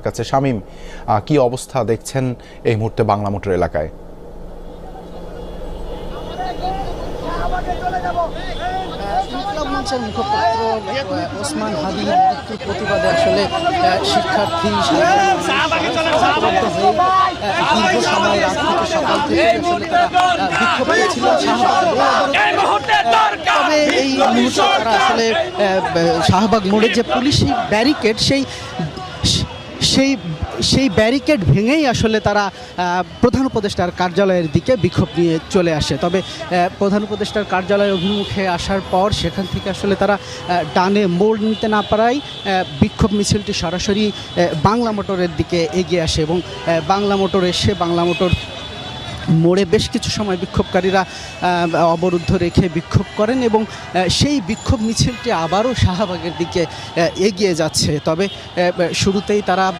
কাছে শামীম, কি অবস্থা দেখছেন এই মুহূর্তে বাংলা মোটর এলাকায়? মঞ্চের মুখপাত্র ওসমান হাদির মৃত্যুর প্রতিবাদে আসলে শিক্ষার্থী দীর্ঘ সময় রাত থেকে সকাল থেকে আসলে তারা বিক্ষোভ করেছিলেন তবে এই মুহূর্তে তারা আসলে শাহবাগ মোড়ে যে পুলিশি ব্যারিকেড সেই ব্যারিকেড ভেঙেই আসলে তারা প্রধান উপদেষ্টার কার্যালয়ের দিকে বিক্ষোভ নিয়ে চলে আসে। তবে প্রধান উপদেষ্টার কার্যালয় অভিমুখে আসার পর সেখান থেকে আসলে তারা ডানে মোড় নিতে না পারায় বিক্ষোভ মিছিলটি সরাসরি বাংলা মোটরের দিকে এগিয়ে আসে এবং বাংলা মোটর এসে বাংলা মোটর মোড়ে বেশ কিছু সময় বিক্ষোভকারীরা অবরুদ্ধ রেখে বিক্ষোভ করেন এবং সেই বিক্ষোভ মিছিলটি আবারও শাহবাগের দিকে এগিয়ে যাচ্ছে। তবে শুরুতেই তারা